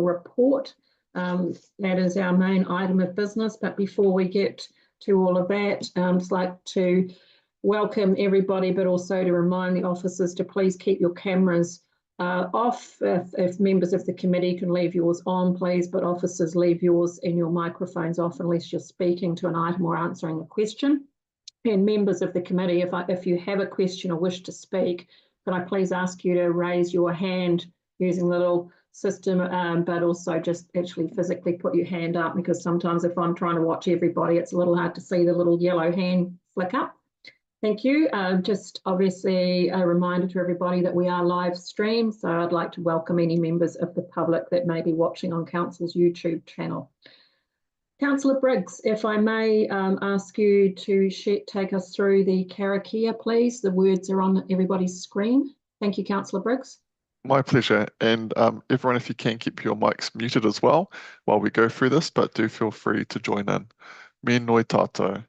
report. That is our main item of business. But before we get to all of that, I'd just like to welcome everybody, but also to remind the officers to please keep your cameras off. If members of the committee can leave yours on, please, but officers, leave yours and your microphones off unless you're speaking to an item or answering a question. And members of the committee, if you have a question or wish to speak, could I please ask you to raise your hand using the little system, but also just actually physically put your hand up, because sometimes if I'm trying to watch everybody, it's a little hard to see the little yellow hand flick up. Thank you. Just obviously a reminder to everybody that we are live streamed, so I'd like to welcome any members of the public that may be watching on Council's YouTube channel. Councillor Briggs, if I may ask you to take us through the karakia, please. The words are on everybody's screen. Thank you, Councillor Briggs. My pleasure. And everyone, if you can, keep your mics muted as well while we go through this, but do feel free to join in. Me noi tātou.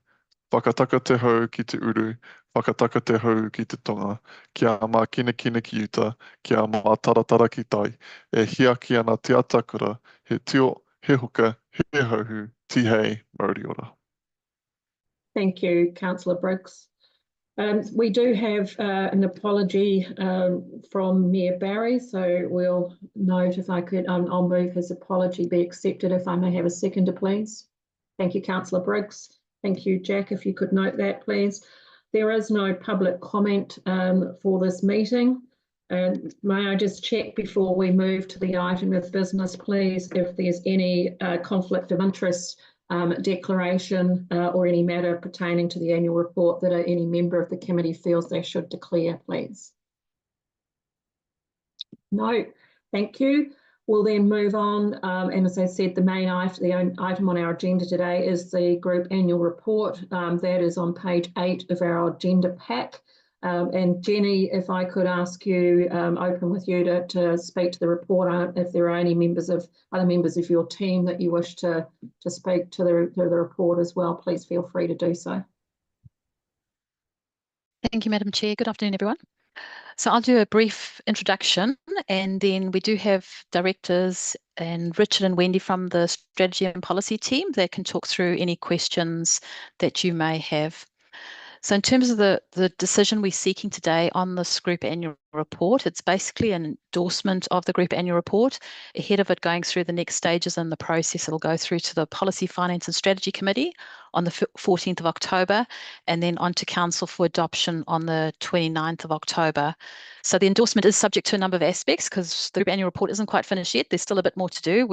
Whakataka te hau ki te uru, whakataka te hau ki te tonga, kia mā kina ki uta, kia mā taratara ki tai, e hiaki ana te atakura, he tio, he huka, he hauhu, tihei, mauri ora. Thank you, Councillor Briggs. We do have an apology from Mayor Barry, so we'll note if I could, I'll move his apology be accepted. If I may have a seconder, please. Thank you, Councillor Briggs. Thank you, Jack, if you could note that, please. There is no public comment for this meeting. May I just check before we move to the item of business, please, if there's any conflict of interest declaration or any matter pertaining to the annual report that any member of the committee feels they should declare, please. No, thank you. We'll then move on, and as I said, the main item on our agenda today is the group annual report. That is on page 8 of our agenda pack. And Jenny, if I could ask you, open with you to speak to the report. If there are any other members of your team that you wish to speak to the report as well, please feel free to do so. Thank you, Madam Chair. Good afternoon, everyone. So I'll do a brief introduction, and then we do have directors and Richard and Wendy from the strategy and policy team that can talk through any questions that you may have. So in terms of the decision we're seeking today on this group annual report, it's basically an endorsement of the group annual report. Ahead of it going through the next stages in the process, it'll go through to the Policy, Finance and Strategy Committee on the 14th of October, and then on to Council for adoption on the 29th of October. So the endorsement is subject to a number of aspects because the group annual report isn't quite finished yet. There's still a bit more to do.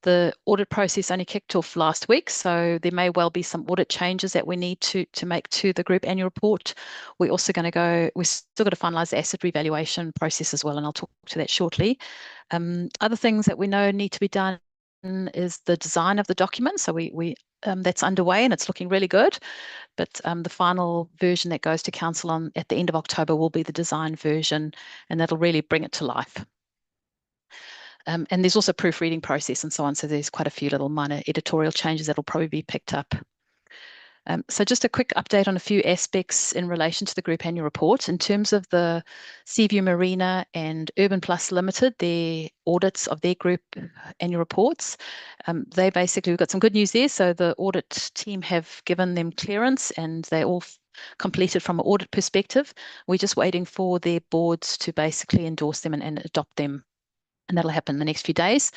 The audit process only kicked off last week, so there may well be some audit changes that we need to make to the group annual report. We're still got to finalise the asset revaluation process as well, and I'll talk to that shortly. Other things that we know need to be done is the design of the document. So that's underway and it's looking really good. But the final version that goes to Council at the end of October will be the design version, and that'll really bring it to life. And there's also a proofreading process and so on. So there's quite a few little minor editorial changes that will probably be picked up. So just a quick update on a few aspects in relation to the group annual report. In terms of the Seaview Marina and Urban Plus Limited, their audits of their group annual reports, we've got some good news there. So the audit team have given them clearance and they all completed from an audit perspective. We're just waiting for their boards to basically endorse them and adopt them. And that'll happen in the next few days.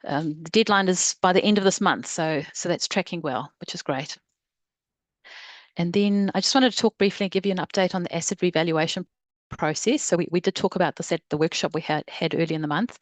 The deadline is by the end of this month, so that's tracking well, which is great. And then I just wanted to talk briefly and give you an update on the asset revaluation process. So we did talk about this at the workshop we had early in the month.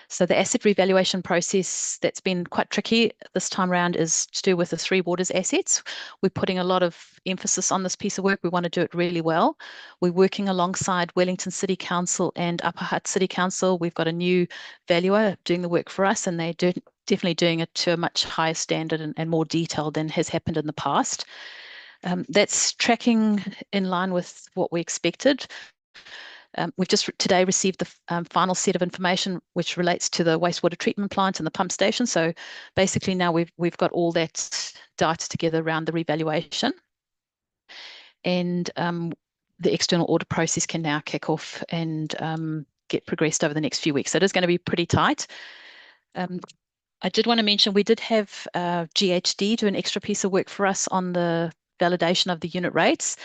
So the asset revaluation process that's been quite tricky this time around is to do with the Three Waters assets. We're putting a lot of emphasis on this piece of work. We want to do it really well. We're working alongside Wellington City Council and Upper Hutt City Council. We've got a new valuer doing the work for us, and they're definitely doing it to a much higher standard and more detailed than has happened in the past. That's tracking in line with what we expected. We've just today received the final set of information which relates to the wastewater treatment plant and the pump station. So basically now we've got all that data together around the revaluation, and the external audit process can now kick off and get progressed over the next few weeks. So it is going to be pretty tight. I did want to mention we did have GHD do an extra piece of work for us on the validation of the unit rates,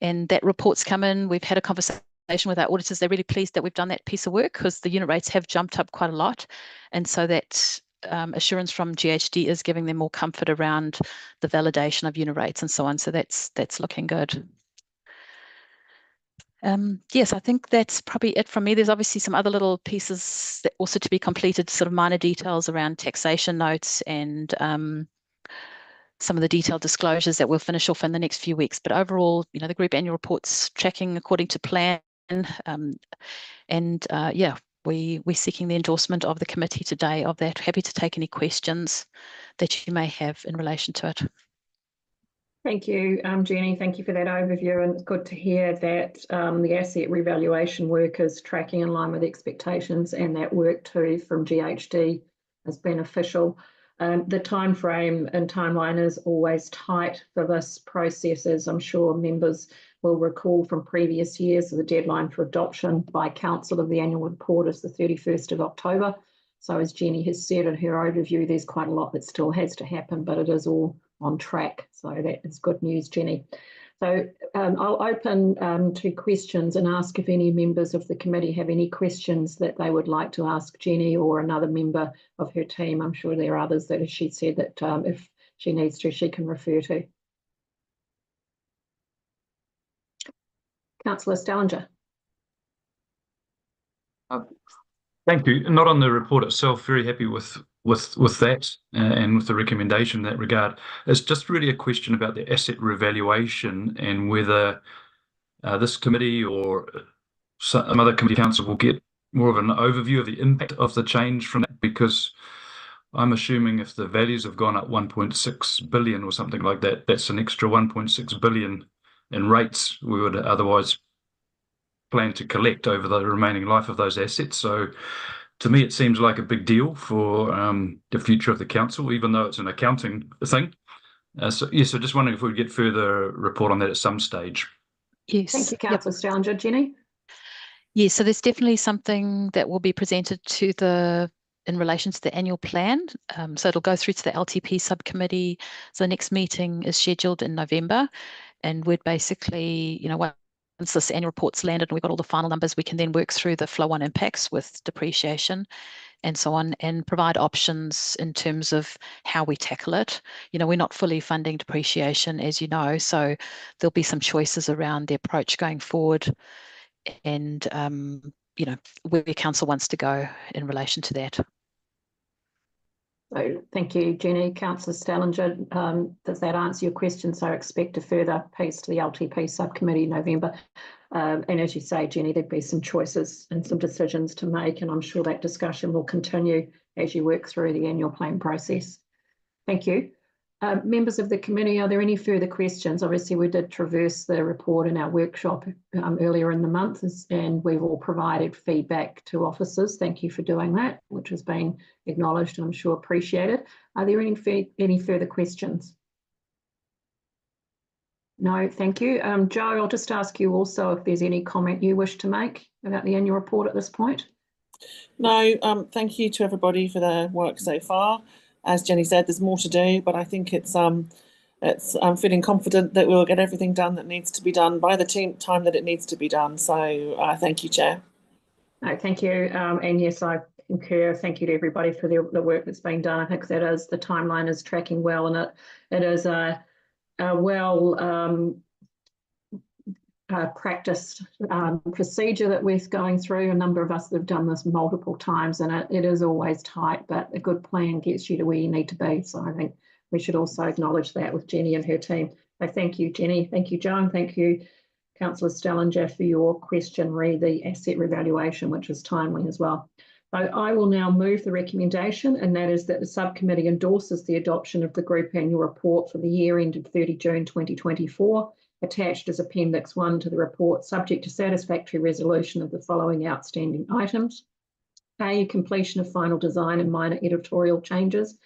and that report's come in. We've had a conversation with our auditors. They're really pleased that we've done that piece of work because the unit rates have jumped up quite a lot, and so that assurance from GHD is giving them more comfort around the validation of unit rates and so on. So that's looking good. Yes, I think that's probably it from me. There's obviously some other little pieces that also to be completed, sort of minor details around taxation notes and some of the detailed disclosures that we'll finish off in the next few weeks. But overall, the group annual report's tracking according to plan. Yeah, we're seeking the endorsement of the committee today of that. Happy to take any questions that you may have in relation to it. Thank you, Jenny. Thank you for that overview, and it's good to hear that the asset revaluation work is tracking in line with expectations, and that work too from GHD is beneficial. The time frame and timeline is always tight for this process, as I'm sure members will recall from previous years. The deadline for adoption by Council of the annual report is the 31st of October. So as Jenny has said in her overview, there's quite a lot that still has to happen, but it is all on track. So that is good news, Jenny. So I'll open to questions and ask if any members of the committee have any questions that they would like to ask Jenny or another member of her team. I'm sure there are others that, as she said, that if she needs to, she can refer to. Councillor Stallinger. Thank you. Not on the report itself, very happy with that and with the recommendation in that regard. It's just really a question about the asset revaluation and whether this committee or some other committee council will get more of an overview of the impact of the change from that, because I'm assuming if the values have gone up 1.6 billion or something like that, that's an extra 1.6 billion in rates we would otherwise plan to collect over the remaining life of those assets. So to me, it seems like a big deal for the future of the council, even though it's an accounting thing. So just wondering if we get further report on that at some stage. Yes. Thank you, Councillor Stallinger. Jenny? Yes, so there's definitely something that will be presented to in relation to the annual plan. So it'll go through to the LTP subcommittee. So the next meeting is scheduled in November, and we'd basically, once this annual report's landed and we've got all the final numbers, we can then work through the flow-on impacts with depreciation and so on, and provide options in terms of how we tackle it. We're not fully funding depreciation, as you know, so there'll be some choices around the approach going forward and, where council wants to go in relation to that. So thank you, Jenny. Councillor Stallinger, does that answer your question? So expect a further piece to the LTP subcommittee in November. And as you say, Jenny, there'd be some choices and some decisions to make, and I'm sure that discussion will continue as you work through the annual plan process. Thank you. Members of the committee, are there any further questions? Obviously, we did traverse the report in our workshop earlier in the month, and we've all provided feedback to officers. Thank you for doing that, which has been acknowledged and I'm sure appreciated. Are there any further questions? No, thank you. Joe, I'll just ask you also if there's any comment you wish to make about the annual report at this point. No, thank you to everybody for their work so far. As Jenny said, there's more to do, but I think I'm feeling confident that we'll get everything done that needs to be done by the time that it needs to be done. So thank you, Chair. No, thank you. And yes, I concur. Thank you to everybody for the work that's been done. I think the timeline is tracking well, and it is a well practiced procedure that we're going through. A number of us have done this multiple times, and it is always tight, but a good plan gets you to where you need to be. So I think we should also acknowledge that with Jenny and her team. So thank you, Jenny. Thank you, Joan. Thank you, Councillor Stallinger, for your question re the asset revaluation, which is timely as well. So I will now move the recommendation, and that is that the subcommittee endorses the adoption of the group annual report for the year ended 30 June 2024, attached as Appendix 1 to the report, subject to satisfactory resolution of the following outstanding items. A, completion of final design and minor editorial changes.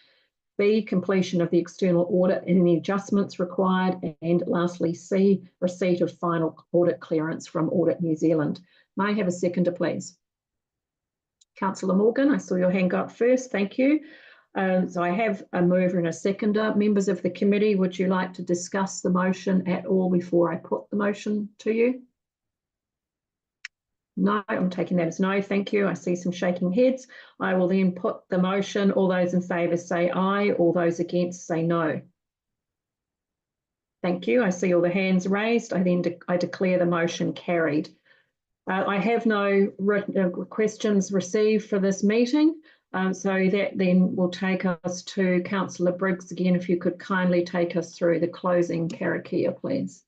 B, completion of the external audit and any adjustments required. And lastly, C, receipt of final audit clearance from Audit New Zealand. May I have a seconder, please? Councillor Morgan, I saw your hand go up first. Thank you. So I have a mover and a seconder. Members of the committee, would you like to discuss the motion at all before I put the motion to you? No, I'm taking that as no, thank you. I see some shaking heads. I will then put the motion. All those in favour say aye, all those against say no. Thank you. I see all the hands raised. I declare the motion carried. I have no questions received for this meeting, so that then will take us to Councillor Briggs again, if you could kindly take us through the closing karakia, please.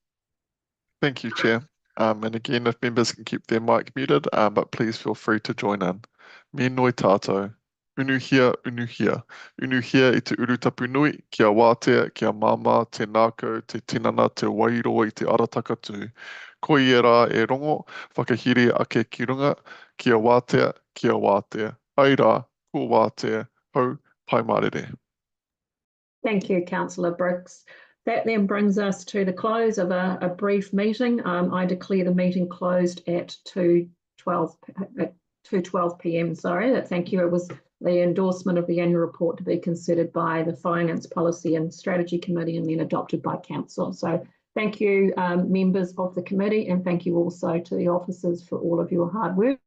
Thank you, Chair. And again, if members can keep their mic muted, but please feel free to join in. Me noi tātou. Unu hia, unu hia. Unu hia I te urutapu nui, kia wātea, kia māma, te nākau, te tinana, te wairo I te arataka tū. Ko I rā e rongo, whakahiri ake ki runga, kia wātea, kia wātea. Ai rā, ko wātea, hau, pai marere. Thank you, Councillor Briggs. That then brings us to the close of a brief meeting. I declare the meeting closed at 2:12 p.m. Sorry, thank you. It was the endorsement of the annual report to be considered by the Finance, Policy and Strategy Committee and then adopted by Council. So thank you, members of the committee, and thank you also to the officers for all of your hard work.